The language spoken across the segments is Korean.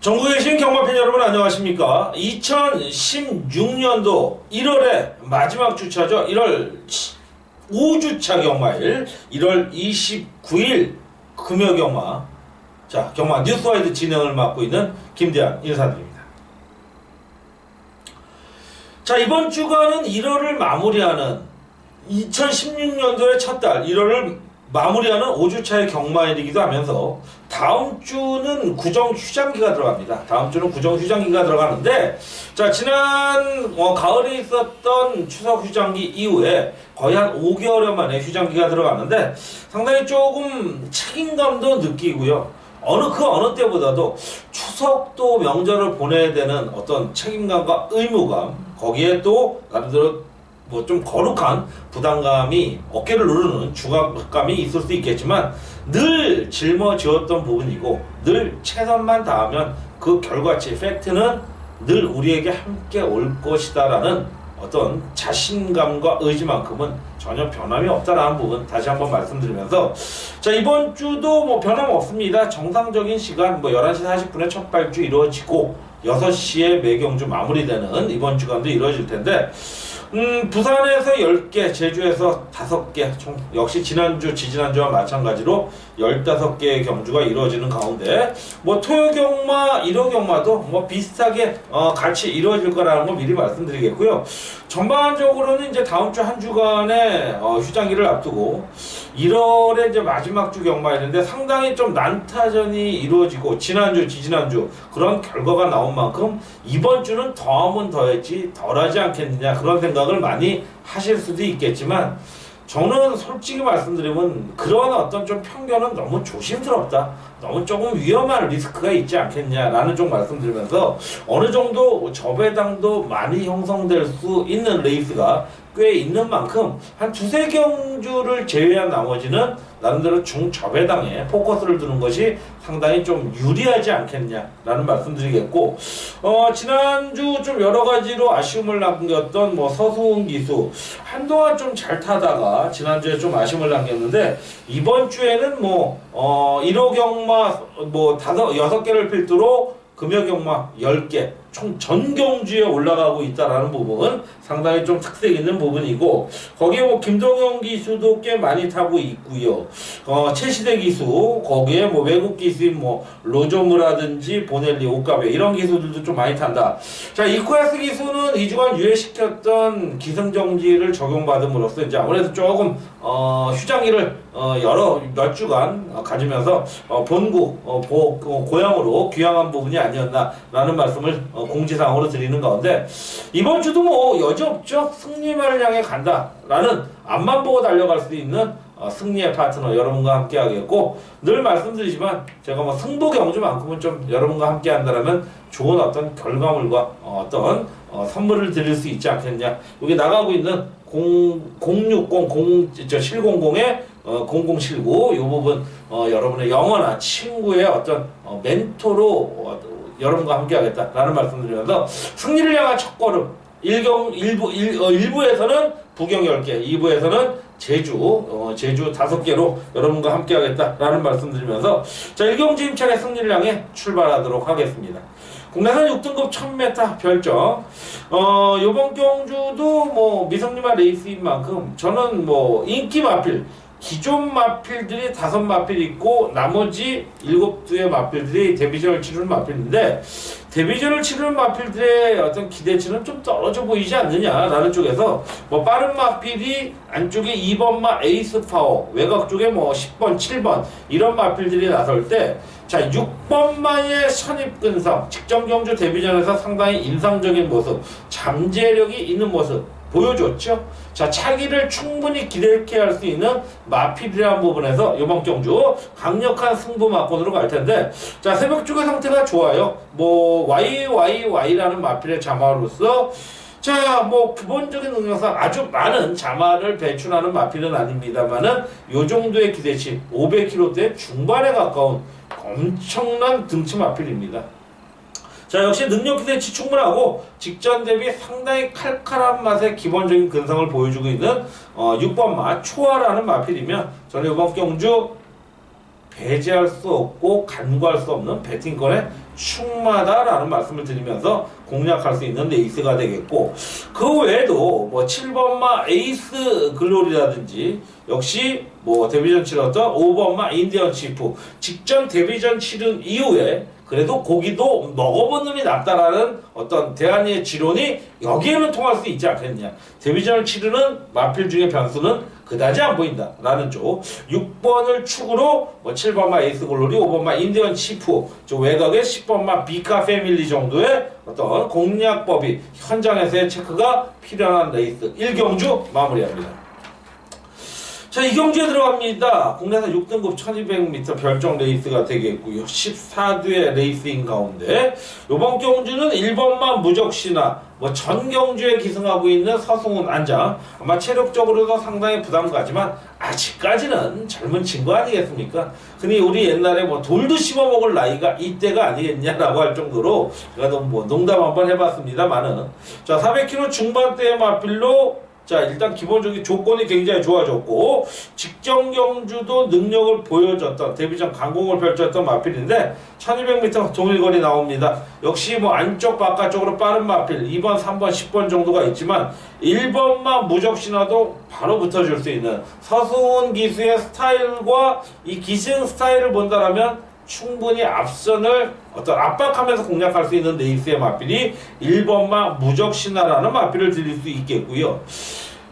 전국에 계신 경마팬 여러분 안녕하십니까? 2016년도 1월의 마지막 주차죠. 1월 5주차 경마일 1월 29일 금요 경마, 자 경마 뉴스와이드 진행을 맡고 있는 김대한 인사드립니다. 자, 이번 주간은 1월을 마무리하는 2016년도의 첫 달 1월을 마무리하는 5주차의 경마일이기도 하면서 다음 주는 구정 휴장기가 들어갑니다. 다음 주는 구정 휴장기가 들어가는데, 자 지난 가을에 있었던 추석 휴장기 이후에 거의 한 5개월 만에 휴장기가 들어갔는데 상당히 조금 책임감도 느끼고요. 어느 때보다도 추석도 명절을 보내야 되는 어떤 책임감과 의무감, 거기에 또 나름대로 좀 거룩한 부담감이 어깨를 누르는 주각감이 있을 수 있겠지만 늘 짊어지었던 부분이고 늘 최선만 다하면 그 결과치, 팩트는 늘 우리에게 함께 올 것이다 라는 어떤 자신감과 의지만큼은 전혀 변함이 없다라는 부분 다시 한번 말씀드리면서, 자 이번 주도 변함없습니다. 정상적인 시간 11시 40분에 첫 발주 이루어지고 6시에 매경주 마무리되는 이번 주간도 이루어질 텐데, 부산에서 10개, 제주에서 5개, 총 역시 지난주, 지지난주와 마찬가지로 15개의 경주가 이루어지는 가운데 토요 경마, 일요 경마도 비슷하게 같이 이루어질 거라는 거 미리 말씀드리겠고요. 전반적으로는 이제 다음 주 한 주간의 휴장기를 앞두고 1월에 이제 마지막 주 경마일인데 상당히 좀 난타전이 이루어지고 지난주, 지지난주 그런 결과가 나온 만큼 이번 주는 더하면 더했지 덜하지 않겠느냐 그런 생각을 많이 하실 수도 있겠지만, 저는 솔직히 말씀드리면 그런 어떤 좀 편견은 너무 조심스럽다, 너무 조금 위험한 리스크가 있지 않겠냐라는 좀 말씀드리면서, 어느 정도 저배당도 많이 형성될 수 있는 레이스가 꽤 있는 만큼 한 두세 경주를 제외한 나머지는 나름대로 중저배당에 포커스를 두는 것이 상당히 좀 유리하지 않겠냐라는 말씀드리겠고, 지난주 좀 여러 가지로 아쉬움을 남겼던 서수은 기수 한동안 좀 잘 타다가 지난주에 좀 아쉬움을 남겼는데, 이번 주에는 1호 경마 6개를 필두로 금요 경마 10개, 총 전경주에 올라가고 있다라는 부분 상당히 좀 특색 있는 부분이고, 거기에 김동영 기수도 꽤 많이 타고 있고요. 최시대 기수, 거기에 외국 기수인 로조무라든지 보넬리, 오카베 이런 기수들도 좀 많이 탄다. 자, 이코야스 기수는 2주간 유예시켰던 기승정지를 적용받음으로써 이제 아무래도 조금 휴장기를 몇 주간 가지면서 본국 고향으로 귀향한 부분이 아니었나라는 말씀을 공지사항으로 드리는 가운데, 이번 주도 여지없죠. 승리만을 향해 간다라는 앞만 보고 달려갈 수 있는 승리의 파트너 여러분과 함께 하겠고, 늘 말씀드리지만 제가 승부 경주만큼은 좀 여러분과 함께 한다라면 좋은 어떤 결과물과 어떤 선물을 드릴 수 있지 않겠냐. 여기 나가고 있는 700에 0079 이 부분 여러분의 영원한 친구의 어떤 멘토로 여러분과 함께 하겠다라는 말씀드리면서, 승리를 향한 첫걸음 1부에서는 부경 10개, 2부에서는 제주 5개로 여러분과 함께 하겠다라는 말씀드리면서, 자 1경주 힘차게 승리를 향해 출발하도록 하겠습니다. 국내산 6등급 1000m 별정, 요번 경주도 미성님화 레이스인 만큼 저는 인기 마필, 기존 마필들이 5마필 있고 나머지 7두의 마필들이 데뷔전을 치르는 마필인데, 데뷔전을 치르는 마필들의 어떤 기대치는 좀 떨어져 보이지 않느냐라는 쪽에서 빠른 마필이 안쪽에 2번마 에이스 파워, 외곽 쪽에 10번, 7번 이런 마필들이 나설 때, 자 6번마의 선입근성, 직전 경주 데뷔전에서 상당히 인상적인 모습, 잠재력이 있는 모습 보여줬죠. 자 차기를 충분히 기대케 할 수 있는 마필이라는 부분에서 이번 경주 강력한 승부 막권으로 갈 텐데, 자 새벽 쪽의 상태가 좋아요. YYY라는 마필의 자마로서, 자 기본적인 능력상 아주 많은 자마를 배출하는 마필은 아닙니다만은 요 정도의 기대치 500kg대 중반에 가까운 엄청난 등치 마필입니다. 자 역시 능력 기대치 충분하고 직전 대비 상당히 칼칼한 맛의 기본적인 근성을 보여주고 있는 6번마 초아라는 마필이면, 저는 이번 경주 배제할 수 없고 간과할 수 없는 배팅권의 충마다라는 말씀을 드리면서 공략할 수 있는 레이스가 되겠고, 그 외에도 뭐 7번마 에이스 글로리라든지 역시 뭐 데뷔전 치렀던 5번마 인디언 치프, 직전 데뷔전 치른 이후에 그래도 고기도 먹어본 놈이 낫다라는 어떤 대한이의 지론이 여기에는 통할 수 있지 않겠느냐. 데뷔전을 치르는 마필 중에 변수는 그다지 안 보인다 라는 쪽. 6번을 축으로 뭐 7번마 에이스 글로리, 5번마 인디언 치프, 저 외곽의 10번마 비카 패밀리 정도의 어떤 공략법이 현장에서의 체크가 필요한 레이스 1경주 마무리합니다. 자, 이 경주에 들어갑니다. 국내에서 6등급 1200m 별정 레이스가 되겠고요. 14두의 레이스인 가운데 이번 경주는 1번만 무적시나 뭐 전 경주에 기승하고 있는 서승훈 안장, 아마 체력적으로도 상당히 부담 가지만 아직까지는 젊은 친구 아니겠습니까? 흔히 우리 옛날에 뭐 돌도 씹어 먹을 나이가 이때가 아니겠냐라고 할 정도로 제가 뭐 농담 한번 해봤습니다만은, 자, 400km 중반대의 마필로 자, 일단 기본적인 조건이 굉장히 좋아졌고 직전 경주도 능력을 보여줬던 데뷔전 강공을 펼쳤던 마필인데 1200m 동일거리 나옵니다. 역시 뭐 안쪽 바깥쪽으로 빠른 마필 2번, 3번, 10번 정도가 있지만 1번만 무적신화도 바로 붙어줄 수 있는 서승훈 기수의 스타일과 이 기승 스타일을 본다라면 충분히 앞선을 어떤 압박하면서 공략할 수 있는 레이스의 마필이 1번마 무적신화라는 마필을 드릴 수 있겠고요.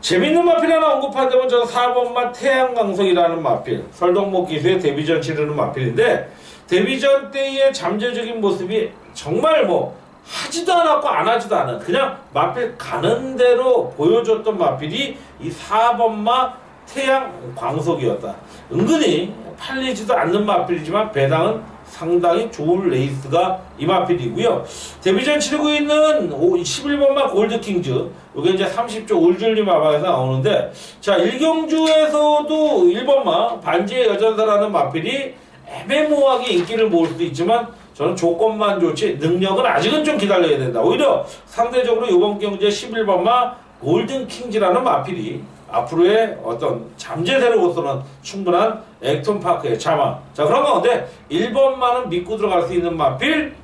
재밌는 마필 하나 언급한다면 저는 4번마 태양강석이라는 마필, 설동목 기수의 데뷔전 치르는 마필인데 데뷔전 때의 잠재적인 모습이 정말 뭐 하지도 않았고 안 하지도 않은 그냥 마필 가는 대로 보여줬던 마필이 이 4번마 태양광석이었다. 은근히 팔리지도 않는 마필이지만 배당은 상당히 좋은 레이스가 이 마필이고요. 데뷔전 치르고 있는 11번마 골드킹즈, 이게 이제 30조 울줄리 마방에서 나오는데, 자, 1경주에서도 1번마 반지의 여전사라는 마필이 애매모호하게 인기를 모을 수도 있지만 저는 조건만 좋지 능력은 아직은 좀 기다려야 된다. 오히려 상대적으로 이번 경주에 11번마 골든킹즈라는 마필이 앞으로의 어떤 잠재대로로서는 충분한 액톤파크의 자망. 자, 그런 가운데 1번만은 믿고 들어갈 수 있는 마필,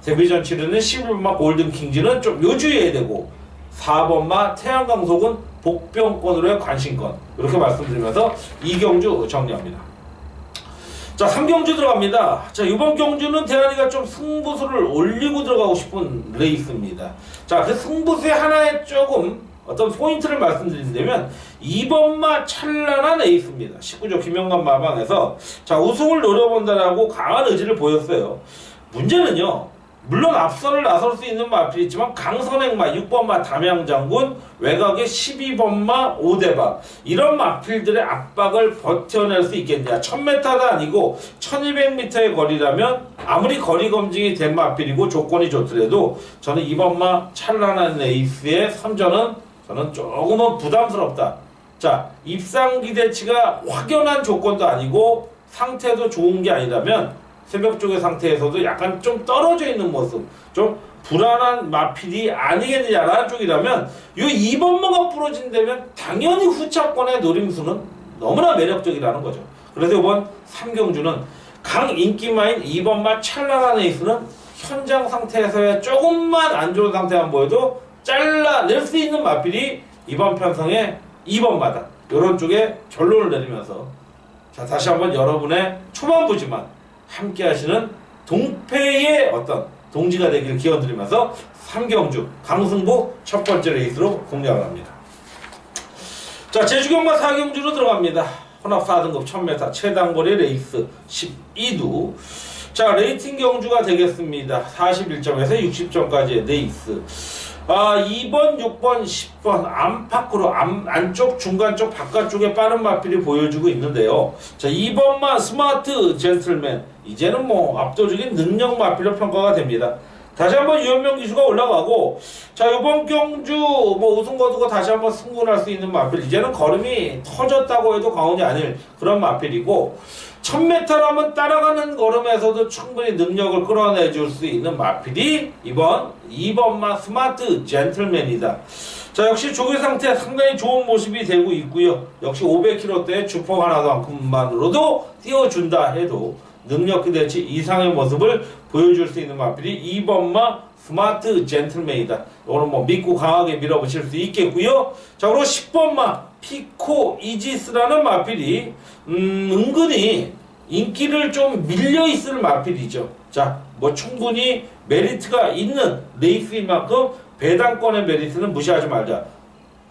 데뷔전 치르는 11번마 골든킹즈는 좀 요주해야 되고 4번마 태양강속은 복병권으로의 관심권. 이렇게 말씀드리면서 2경주 정리합니다. 자, 3경주 들어갑니다. 자, 이번 경주는 대한이가 좀 승부수를 올리고 들어가고 싶은 레이스입니다. 자, 그 승부수의 하나에 조금 어떤 포인트를 말씀드린다면 2번마 찬란한 에이스입니다. 19조 김영관 마방에서 자, 우승을 노려본다라고 강한 의지를 보였어요. 문제는요, 물론 앞선을 나설 수 있는 마필이 있지만 강선행마 6번마 담양장군, 외곽의 12번마 오대박, 이런 마필들의 압박을 버텨낼 수 있겠냐. 1000m도 아니고 1200m의 거리라면 아무리 거리 검증이 된 마필이고 조건이 좋더라도 저는 2번마 찬란한 에이스의 선전은 저는 조금은 부담스럽다. 자, 입상 기대치가 확연한 조건도 아니고 상태도 좋은 게 아니라면 새벽 쪽의 상태에서도 약간 좀 떨어져 있는 모습, 좀 불안한 마필이 아니겠느냐라는 쪽이라면 이 2번마가 부러진다면 당연히 후차권의 노림수는 너무나 매력적이라는 거죠. 그래서 이번 3경주는 강인기마인 2번마 찬란한 에이스는 현장 상태에서의 조금만 안 좋은 상태만 보여도 잘라낼 수 있는 마필이 이번 편성의 2번마다. 이런 쪽에 결론을 내리면서 자, 다시 한번 여러분의 초반부지만 함께 하시는 동패의 어떤 동지가 되기를 기원드리면서 3경주 강승부 첫 번째 레이스로 공략을 합니다. 자, 제주경마 4경주로 들어갑니다. 혼합 4등급 1000m 최단거리 레이스 12두. 자, 레이팅 경주가 되겠습니다. 41점에서 60점까지의 레이스. 2번, 6번, 10번 안팎으로 안쪽, 중간 쪽, 바깥쪽에 빠른 마필이 보여주고 있는데요. 자, 2번만 스마트 젠틀맨, 이제는 뭐 압도적인 능력 마필로 평가가 됩니다. 다시 한번 유현명 기수가 올라가고, 자, 이번 경주 뭐 우승 거두고 다시 한번 승분할 수 있는 마필. 이제는 걸음이 터졌다고 해도 과언이 아닐 그런 마필이고, 1000m를 한번 따라가는 걸음에서도 충분히 능력을 끌어내줄 수 있는 마필이 이번 2번마 스마트 젠틀맨이다. 자, 역시 조기 상태 상당히 좋은 모습이 되고 있고요. 역시 500km대 주포 하나만으로도 띄워준다 해도 능력 기대치 이상의 모습을 보여줄 수 있는 마필이 2번마 스마트 젠틀맨이다. 이거는 뭐 믿고 강하게 밀어붙일 수 있겠고요. 자, 그리고 10번마 피코 이지스라는 마필이 은근히 인기를 좀 밀려있을 마필이죠. 자, 뭐 충분히 메리트가 있는 레이스인 만큼 배당권의 메리트는 무시하지 말자.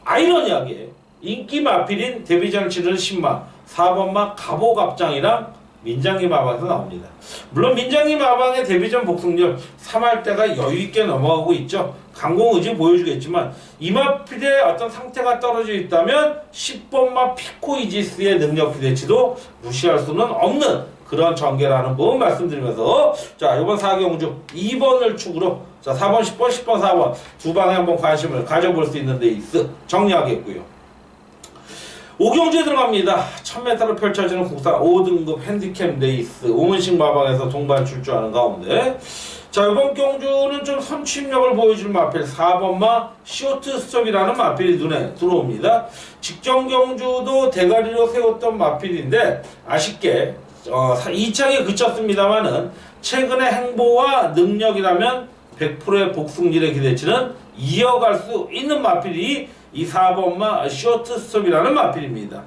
아이러니하게 인기 마필인 데뷔전을 치르는 10마 4번마 가보갑장이랑 민장기 마방에서 나옵니다. 물론 민장기 마방의 데뷔전 복승률 3할대가 여유있게 넘어가고 있죠. 강공의지 보여주겠지만 이 마필의 어떤 상태가 떨어져 있다면 10번마 피코이지스의 능력 기대치도 무시할 수는 없는 그런 전개라는 부분 말씀드리면서, 자, 이번 4경주 2번을 축으로, 자, 4번 10번 10번 4번 두 방에 한번 관심을 가져볼 수 있는 레이스 정리하겠고요. 5경주에 들어갑니다. 1000m로 펼쳐지는 국산 5등급 핸디캡 레이스 오문식 마방에서 동반 출주하는 가운데, 자, 이번 경주는 좀 선취력을 보여줄 마필 4번마 쇼트 스톱이라는 마필이 눈에 들어옵니다. 직전 경주도 대가리로 세웠던 마필인데 아쉽게 2차에 그쳤습니다만은 최근의 행보와 능력이라면 100%의 복승률의 기대치는 이어갈 수 있는 마필이 이 4번마 쇼트 스톱이라는 마필입니다.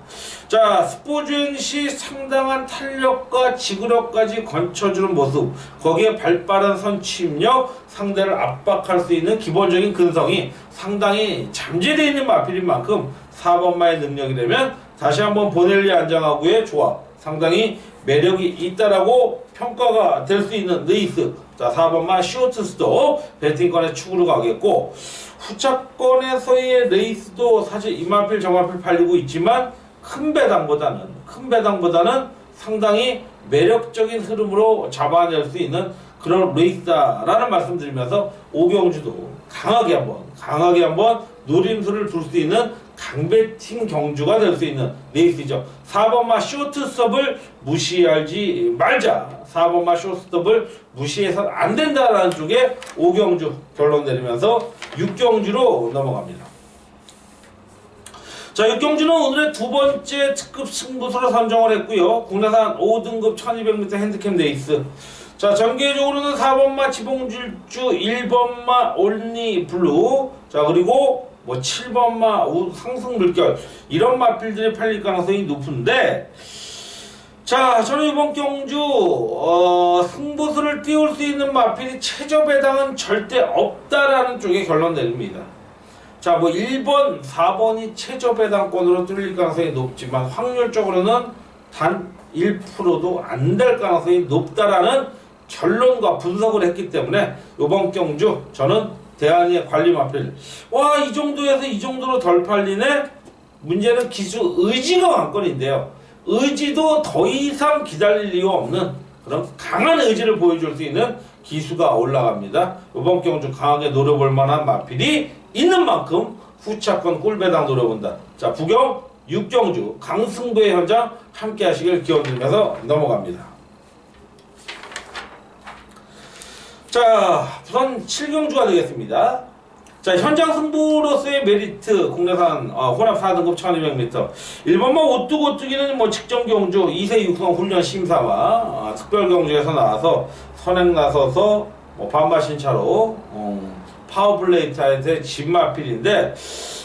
자, 스포주행 시 상당한 탄력과 지구력까지 건쳐주는 모습, 거기에 발빠른 선취입력, 상대를 압박할 수 있는 기본적인 근성이 상당히 잠재되어 있는 마필인 만큼 4번마의 능력이라면 다시 한번 보넬리 안장하고의 조합, 상당히 매력이 있다라고 평가가 될 수 있는 레이스. 자, 4번마 쇼트 스톱 배팅권의 축으로 가겠고, 후차권에서의 레이스도 사실 이 마필 저 마필 팔리고 있지만 큰 배당보다는 상당히 매력적인 흐름으로 잡아낼 수 있는 그런 레이스다라는 말씀드리면서 5경주도 강하게 한번 노림수를 둘 수 있는 강배팅 경주가 될 수 있는 레이스죠. 4번마 쇼트 스톱을 무시하지 말자. 4번마 쇼트 스톱을 무시해서는 안 된다라는 쪽에 5경주 결론 내리면서 6경주로 넘어갑니다. 자, 6경주는 오늘의 두 번째 특급 승부수로 선정을 했고요. 국내산 5등급 1200m 핸디캡 레이스. 자, 전개적으로는 4번마 지봉질주, 1번마 올니 블루, 자, 그리고 뭐 7번마 상승 물결, 이런 마필들이 팔릴 가능성이 높은데, 자, 저는 이번 경주 승부수를 띄울 수 있는 마필이 최저 배당은 절대 없다라는 쪽에 결론 내립니다. 자, 뭐 1번, 4번이 최저 배당권으로 뚫릴 가능성이 높지만 확률적으로는 단 1%도 안 될 가능성이 높다라는 결론과 분석을 했기 때문에 이번 경주 저는 대한의 관리 마필, 와, 이 정도에서 이 정도로 덜 팔리네? 문제는 기수 의지가 관건인데요. 의지도 더 이상 기다릴 이유 없는 그런 강한 의지를 보여줄 수 있는 기수가 올라갑니다. 이번 경주 강하게 노려볼 만한 마필이 있는 만큼 후차권 꿀배당 노려본다. 자, 부경 6경주 강승부의 현장 함께 하시길 기원드리면서 넘어갑니다. 자, 우선 7경주가 되겠습니다. 자, 현장 승부로서의 메리트, 국내산 혼합 4등급 1200m 1번마 오뚜기는 뭐 직전 경주 2세 육성 훈련 심사와 특별 경주에서 나와서 선행 나서서 뭐 반마신차로 파워플레이트한테 진마필인데,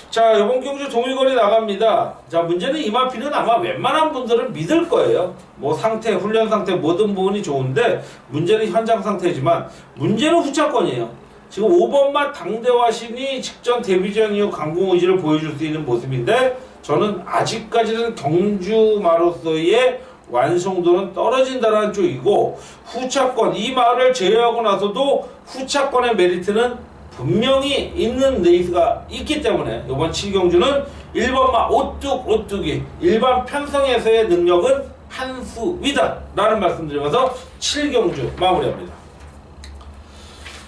자, 이번 경주 동일거리 나갑니다. 자, 문제는 이 마필은 아마 웬만한 분들은 믿을 거예요. 뭐 상태, 훈련 상태 모든 부분이 좋은데 문제는 현장 상태지만 문제는 후차권이에요. 지금 5번마 당대화신이 직전 데뷔전 이후 강공의지를 보여줄 수 있는 모습인데, 저는 아직까지는 경주마로서의 완성도는 떨어진다는 쪽이고, 후차권, 이 말을 제외하고 나서도 후차권의 메리트는 분명히 있는 레이스가 있기 때문에 이번 7경주는 1번마 오뚜기 일반 편성에서의 능력은 한 수 위다 라는 말씀드리면서 7경주 마무리합니다.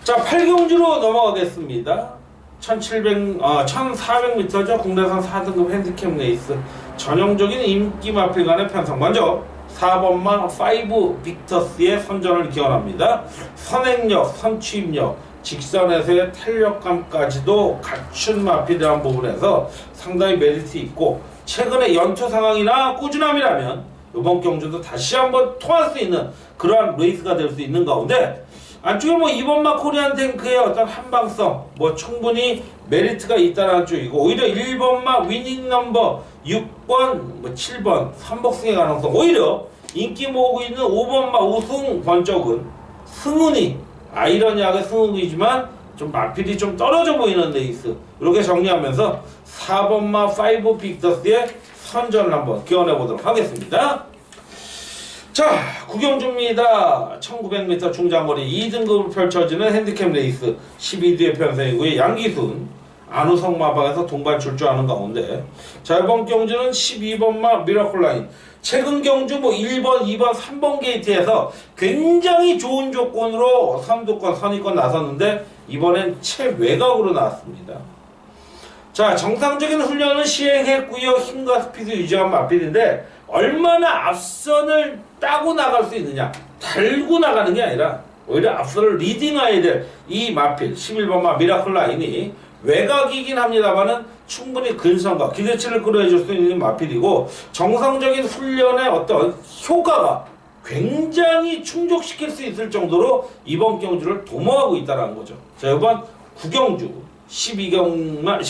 자, 자, 8경주로 넘어가겠습니다. 1400m죠. 국내산 4등급 핸디캡 레이스. 전형적인 인기 마필 간의 편성. 먼저 4번마 5 빅터스의 선전을 기원합니다. 선행력, 선취입력, 직선에서의 탄력감까지도 갖춘 마필이라는 부분에서 상당히 메리트 있고, 최근의 연투 상황이나 꾸준함이라면 이번 경주도 다시 한번 통할 수 있는 그러한 레이스가 될 수 있는 가운데, 안쪽에 뭐 2번마 코리안 탱크의 어떤 한방성 뭐 충분히 메리트가 있다는 쪽이고, 오히려 1번마 위닝 넘버 6번 뭐 7번 선복승의 가능성, 오히려 인기 모으고 있는 5번마 우승 번쩍은 승운이 아이러니하게 승운이지만 좀 마필이 좀 떨어져 보이는 레이스, 이렇게 정리하면서 4번마 5 빅터스의 선전을 한번 기원해 보도록 하겠습니다. 자, 구경주입니다. 1900m 중장거리 2등급으로 펼쳐지는 핸디캡 레이스 12뒤의 편성이고요. 양기순, 안우성 마방에서 동반 출조하는 가운데, 자, 이번 경주는 12번마 미라클 라인. 최근 경주 뭐 1번, 2번, 3번 게이트에서 굉장히 좋은 조건으로 선두권, 선의권 나섰는데 이번엔 최외곽으로 나왔습니다. 자, 정상적인 훈련은 시행했고요. 힘과 스피드 유지한 마필인데 얼마나 앞선을 따고 나갈 수 있느냐, 달고 나가는 게 아니라 오히려 앞선을 리딩해야 될 이 마필 11번마 미라클 라인이 외곽이긴 합니다만은 충분히 근성과 기대치를 끌어줄 수 있는 마필이고, 정상적인 훈련의 어떤 효과가 굉장히 충족시킬 수 있을 정도로 이번 경주를 도모하고 있다는 거죠. 자, 이번 구경주 12번마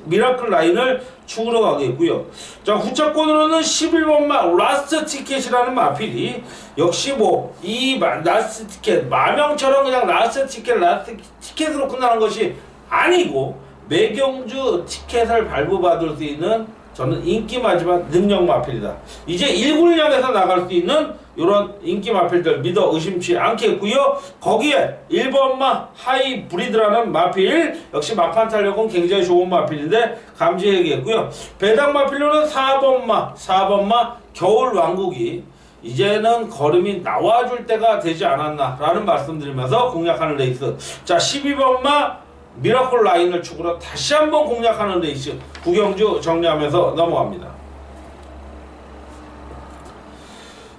미라클 라인을 축으로 가겠고요. 자, 후차권으로는 11번마 라스트 티켓이라는 마필이 역시 뭐 이 라스트 티켓, 마명처럼 그냥 라스트 티켓으로 끝나는 것이 아니고 매경주 티켓을 발부받을 수 있는, 저는 인기 마지막 능력 마필이다. 이제 1군량에서 나갈 수 있는 이런 인기 마필들 믿어 의심치 않겠고요. 거기에 1번마 하이브리드라는 마필, 역시 막판 탄력은 굉장히 좋은 마필인데 감지해야겠고요. 배당 마필로는 4번마 겨울 왕국이 이제는 걸음이 나와줄 때가 되지 않았나라는 말씀드리면서 공략하는 레이스. 자, 12번마 미라클 라인을 축으로 다시 한번 공략하는 레이스 구경주 정리하면서 넘어갑니다.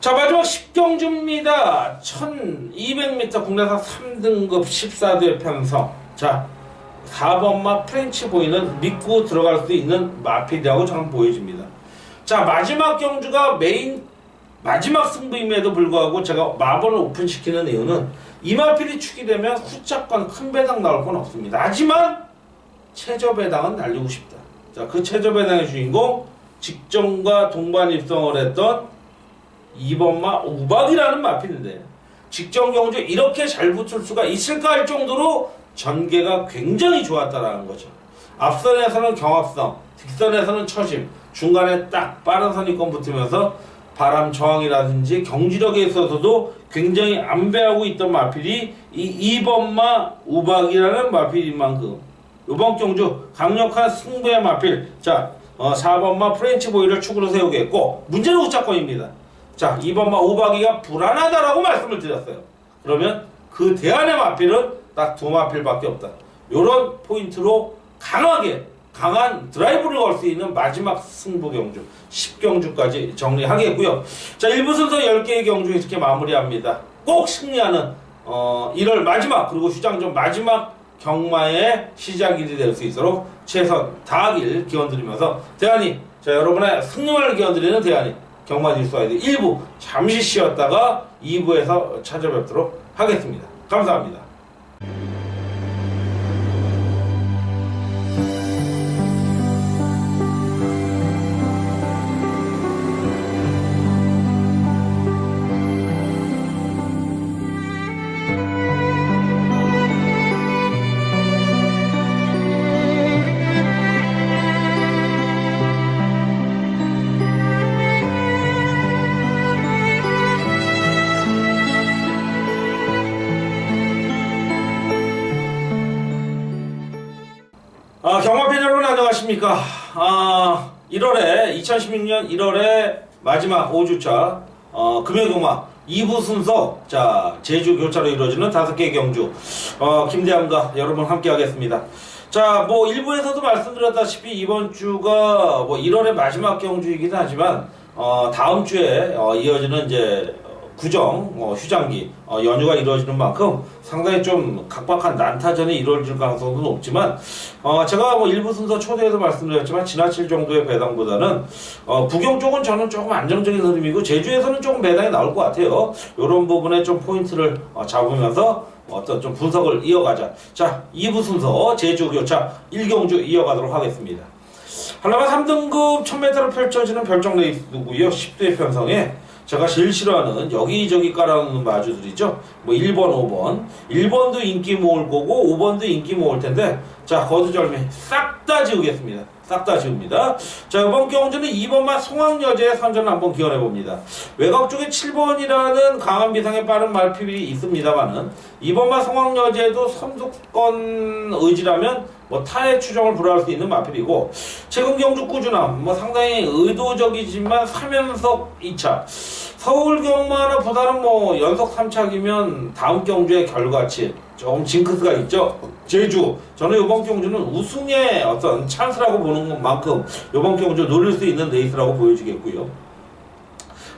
자, 마지막 10경주입니다. 1200m 국내산 3등급 14대 편성. 자, 4번마 프렌치 보이는 믿고 들어갈 수 있는 마필이라고 저는 보여집니다. 자, 마지막 경주가 마지막 승부임에도 불구하고 제가 마번을 오픈시키는 이유는 이 마필이 축이 되면 후차권 큰 배당 나올 건 없습니다. 하지만 최저 배당은 날리고 싶다. 자, 그 최저 배당의 주인공, 직전과 동반 입성을 했던 2번마 우박이라는 마필인데, 직전 경주 이렇게 잘 붙을 수가 있을까 할 정도로 전개가 굉장히 좋았다라는 거죠. 앞선에서는 경합성, 뒷선에서는 처심, 중간에 딱 빠른 선입권 붙으면서 바람 저항이라든지 경지력에 있어서도 굉장히 안배하고 있던 마필이 이 2번마 우박이라는 마필인 만큼 이번 경주 강력한 승부의 마필. 자, 4번마 프렌치 보이를 축으로 세우겠고, 문제는 우차권입니다. 자, 2번마 우박이가 불안하다라고 말씀을 드렸어요. 그러면 그 대안의 마필은 딱 두 마필밖에 없다. 요런 포인트로 강한 드라이브를 걸 수 있는 마지막 승부 경주 10경주까지 정리하겠고요. 자, 1부 순서 10개의 경주 이렇게 마무리합니다. 꼭 승리하는 1월 마지막, 그리고 휴장전 마지막 경마의 시작일이 될 수 있도록 최선 다하길 기원드리면서, 대한이, 자, 여러분의 승리를 기원드리는 대한이 경마지수 아이디 1부 잠시 쉬었다가 2부에서 찾아뵙도록 하겠습니다. 감사합니다. 경마팬 여러분 안녕하십니까. 2016년 1월에 마지막 5주차 금요경마 2부 순서, 자, 제주 교차로 이루어지는 5개의 경주, 김대함과 여러분 함께 하겠습니다. 자, 뭐, 1부에서도 말씀드렸다시피 이번 주가 뭐 1월의 마지막 경주이긴 하지만, 다음 주에, 이어지는 이제, 구정, 휴장기, 연휴가 이루어지는 만큼 상당히 좀 각박한 난타전이 이루어질 가능성도 높지만, 제가 뭐 일부 순서 초대에도 말씀드렸지만, 지나칠 정도의 배당보다는, 부경 쪽은 저는 조금 안정적인 흐름이고, 제주에서는 조금 배당이 나올 것 같아요. 이런 부분에 좀 포인트를 잡으면서 어떤 좀 분석을 이어가자. 자, 2부 순서, 제주 교차 1경주 이어가도록 하겠습니다. 한라마 3등급 1000m로 펼쳐지는 별정 레이스고요. 10대 편성에 제가 제일 싫어하는 여기저기 깔아놓는 마주들이죠. 뭐 1번, 5번. 1번도 인기 모을 거고 5번도 인기 모을 텐데, 자, 거두절미 싹 다 지우겠습니다. 싹 다 지웁니다. 자, 이번 경주는 2번마 송악여제의 선전을 한번 기원해봅니다. 외곽 쪽에 7번이라는 강한 비상에 빠른 말핍이 있습니다만은 2번마 송악여제도 선두권 의지라면 뭐 타의 추정을 불허할 수 있는 마필이고, 최근 경주 꾸준함 뭐 상당히 의도적이지만 3연속 2차, 서울 경마보다는 뭐 연속 3차기면 다음 경주의 결과치 조금 징크스가 있죠. 제주, 저는 이번 경주는 우승의 어떤 찬스라고 보는 만큼 이번 경주 노릴 수 있는 레이스라고 보여지겠고요.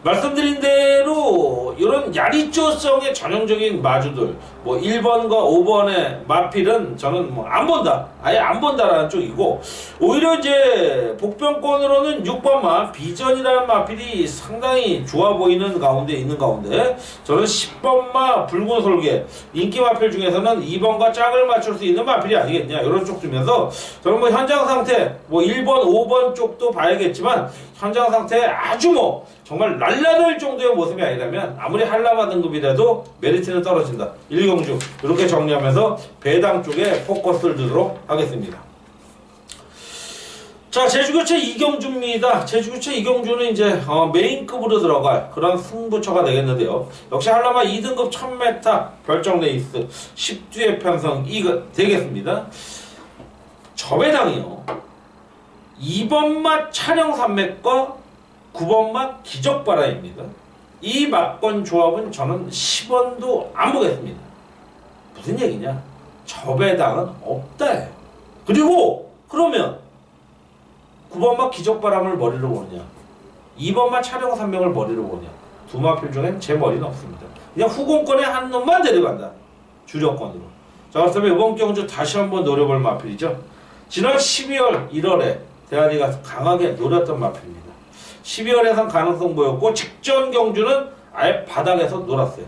말씀드린 대로 이런 야리조성의 전형적인 마주들, 뭐 1번과 5번의 마필은 저는 뭐 안 본다, 아예 안 본다라는 쪽이고, 오히려 이제 복병권으로는 6번마 비전이라는 마필이 상당히 좋아 보이는 가운데 있는 가운데, 저는 10번마 붉은 솔개 인기 마필 중에서는 2번과 짝을 맞출 수 있는 마필이 아니겠냐, 이런 쪽 주면서 저는 뭐 현장 상태 뭐 1번 5번 쪽도 봐야겠지만, 현장 상태에 아주 뭐 정말 날라들 정도의 모습이 아니라면 아무리 한라마 등급이라도 메리트는 떨어진다. 1경주 이렇게 정리하면서 배당 쪽에 포커스를 두도록 하겠습니다. 자, 제주교체 2경주입니다. 제주교체 2경주는 이제 메인급으로 들어갈 그런 승부처가 되겠는데요. 역시 한라마 2등급 1000m 별정 레이스 10주의 편성 이거 되겠습니다. 저 배당이요, 2번마 촬영 산맥과 9번마 기적바라입니다. 이 막권 조합은 저는 10원도 안 보겠습니다. 무슨 얘기냐? 저 배당은 없다. 그리고 그러면 9번마 기적바람을 머리로 보느냐, 2번마 촬영 산맥을 머리로 보느냐, 두 마필 중엔 제 머리는 없습니다. 그냥 후공권에 한 놈만 데려간다, 주력권으로. 자, 그렇다면 이번 경주 다시 한번 노려볼 마필이죠. 지난 12월 1월에 대한이가 강하게 노렸던 마필입니다. 12월에선 가능성 보였고, 직전 경주는 아예 바닥에서 놀았어요.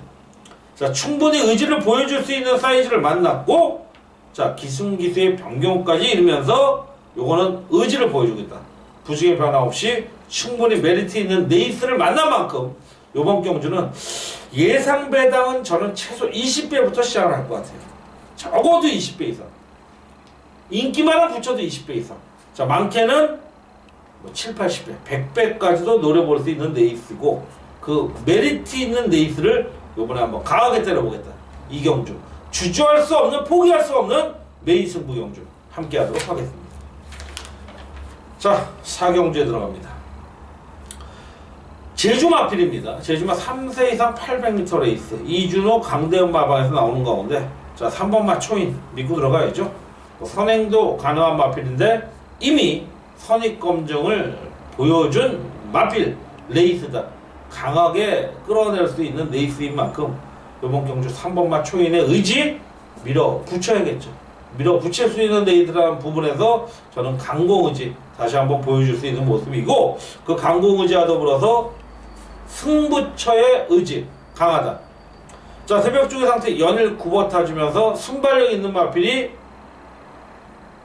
자, 충분히 의지를 보여줄 수 있는 사이즈를 만났고, 자, 기승기수의 변경까지 이르면서 요거는 의지를 보여주겠다, 부식의 변화 없이 충분히 메리트 있는 레이스를 만난 만큼 요번 경주는 예상 배당은 저는 최소 20배부터 시작을 할 것 같아요. 적어도 20배 이상, 인기만을 붙여도 20배 이상, 자, 많게는 뭐 7, 80배, 100배까지도 노려볼 수 있는 레이스고, 그 메리트 있는 레이스를 요번에 한번 강하게 때려보겠다. 이경주, 주저할 수 없는, 포기할 수 없는 메인 승부 경주 함께 하도록 하겠습니다. 자, 4경주에 들어갑니다. 제주 마필입니다. 제주마 3세 이상 800m 레이스, 이준호 강대현 마방에서 나오는 가운데, 자, 3번마 초인 믿고 들어가야죠. 선행도 가능한 마필인데 이미 선입검증을 보여준 마필 레이스다. 강하게 끌어낼 수 있는 레이스인 만큼 이번 경주 3번마 초인의 의지 밀어붙여야겠죠. 밀어붙일 수 있는 레이스라는 부분에서 저는 강공의지 다시 한번 보여줄 수 있는 모습이고, 그 강공의지와 더불어서 승부처의 의지 강하다. 자, 새벽 중의 상태 연일 굽어타주면서 순발력 있는 마필이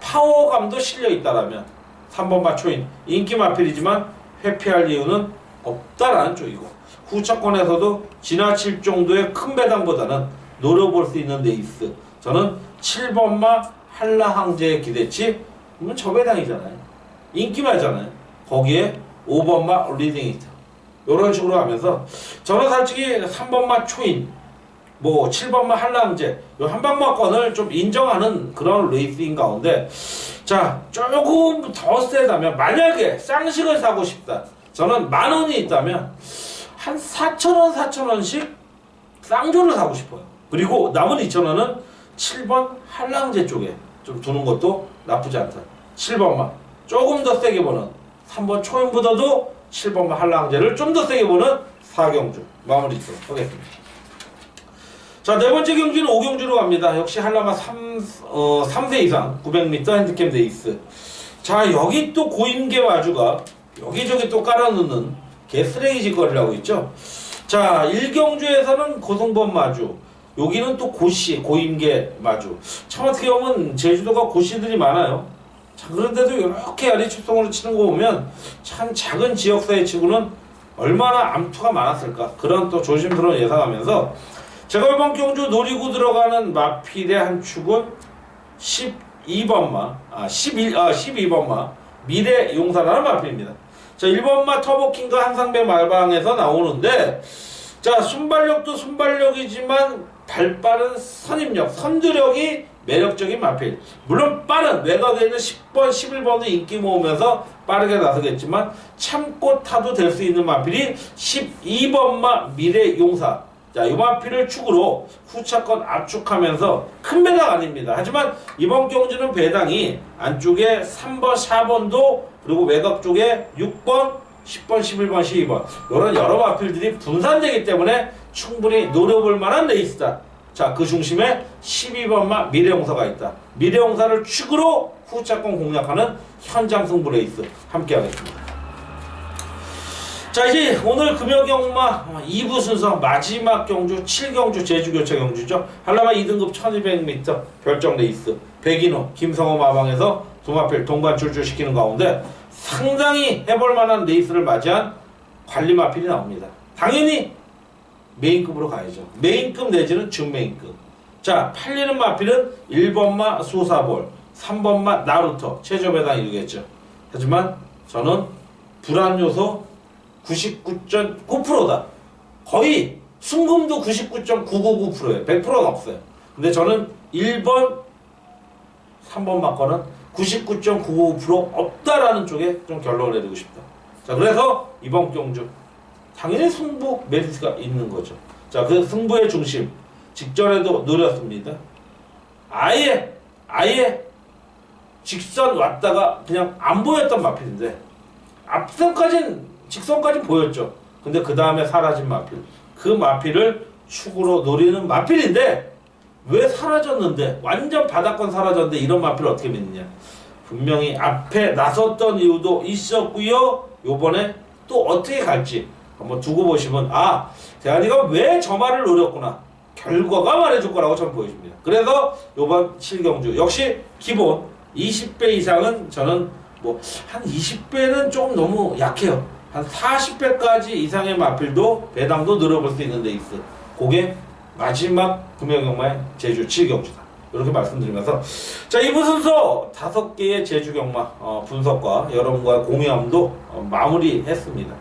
파워감도 실려있다라면 3번마 초인 인기 마필이지만 회피할 이유는 없다라는 쪽이고, 후차권에서도 지나칠 정도의 큰 배당보다는 노려볼 수 있는 레이스, 저는 7번마 한라항제의 기대치, 그러면 저 배당이잖아요, 인기마잖아요. 거기에 5번마 리딩히터, 이런 식으로 하면서 저는 솔직히 3번마 초인, 뭐 7번마 한라항제 요 한방마권을 좀 인정하는 그런 레이스인 가운데, 자, 조금 더 세다면, 만약에 쌍식을 사고 싶다, 저는 10,000원이 있다면 한 4,000원, 4,000원씩 쌍조를 사고 싶어요. 그리고 남은 2,000원은 7번 한랑제 쪽에 좀 두는 것도 나쁘지 않다. 7번만 조금 더 세게 보는 3번 초인부더도 7번만 한랑제를 좀 더 세게 보는 4경주 마무리 짓도록 하겠습니다. 자, 네 번째 경주는 5경주로 갑니다. 역시 한라마 3세 이상 900m 핸디캡 레이스. 자, 여기 또 고임계 마주가 여기저기 또 깔아놓는 개쓰레기 짓거리라고 있죠. 자, 1경주에서는 고승범 마주, 여기는 또 고씨, 고임계 마주. 참 어떻게 보면 제주도가 고씨들이 많아요. 자, 그런데도 이렇게 야리 출동으로 치는 거 보면 참 작은 지역사회 치고는 얼마나 암투가 많았을까, 그런 또 조심스러운 예상하면서 제가 이번 경주 노리고 들어가는 마필의 한 축은 12번마 미래용사라는 마필입니다. 자, 1번마 터보킹과 한상배 말방에서 나오는데, 자, 순발력도 순발력이지만 발빠른 선임력, 선두력이 매력적인 마필. 물론 빠른 외곽에 있는 10번, 11번도 인기 모으면서 빠르게 나서겠지만 참고 타도 될 수 있는 마필이 12번마 미래용사. 자, 이 마필을 축으로 후차권 압축하면서 큰 배당 아닙니다. 하지만 이번 경주는 배당이 안쪽에 3번, 4번도, 그리고 외곽 쪽에 6번, 10번, 11번, 12번 이런 여러 마필들이 분산되기 때문에 충분히 노려볼 만한 레이스다. 자, 그 중심에 12번마 미래용사가 있다. 미래용사를 축으로 후차권 공략하는 현장 승부 레이스 함께 하겠습니다. 자, 이제 오늘 금요경마 2부 순서 마지막 경주 7경주 제주교체 경주죠. 한라마 2등급 1200m 별정 레이스 백인호 김성호 마방에서 두 마필 동반 출주시키는 가운데 상당히 해볼 만한 레이스를 맞이한 관리 마필이 나옵니다. 당연히 메인급으로 가야죠. 메인급 내지는 준메인급. 자, 팔리는 마필은 1번마 수사볼, 3번마 나루터 최저 배당 이루겠죠. 하지만 저는 불안 요소 99.9%다. 거의 순금도 99.999%예요. 100%는 없어요. 근데 저는 1번, 3번 맞거는 99.999% 없다라는 쪽에 좀 결론을 내리고 싶다. 자, 그래서 이번 경주 당연히 승부 메리트가 있는 거죠. 자, 그 승부의 중심 직전에도 노렸습니다. 아예 직선 왔다가 그냥 안 보였던 마필인데 앞선까진 직선까지 보였죠. 근데 그 다음에 사라진 마필, 그 마필을 축으로 노리는 마필인데 왜 사라졌는데, 완전 바닥권 사라졌는데 이런 마필을 어떻게 믿느냐. 분명히 앞에 나섰던 이유도 있었고요. 요번에 또 어떻게 갈지 한번 두고 보시면, 아, 대한이가 왜 저 말을 노렸구나, 결과가 말해줄 거라고 저는 보여집니다. 그래서 요번 7경주 역시 기본 20배 이상은 저는 뭐 한 20배는 조금 너무 약해요. 한 40배까지 이상의 마필도 배당도 늘어볼 수 있는 레이스. 그게 마지막 금요경마의 제주 7경주다. 이렇게 말씀드리면서, 자, 2부 순서 5개의 제주 경마 분석과 여러분과의 공유함도 마무리했습니다.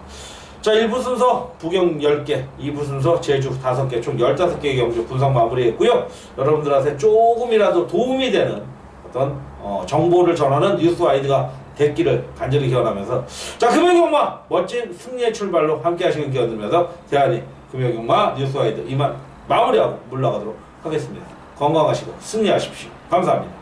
자, 1부 순서 부경 10개, 2부 순서 제주 5개, 총 15개의 경주 분석 마무리했고요. 여러분들한테 조금이라도 도움이 되는 어떤 정보를 전하는 뉴스 아이디가 됐기를 간절히 기원하면서, 자, 금요경마 멋진 승리의 출발로 함께 하시길 기원드리면서 대한이 금요경마 뉴스 아이디 이만 마무리하고 물러가도록 하겠습니다. 건강하시고 승리하십시오. 감사합니다.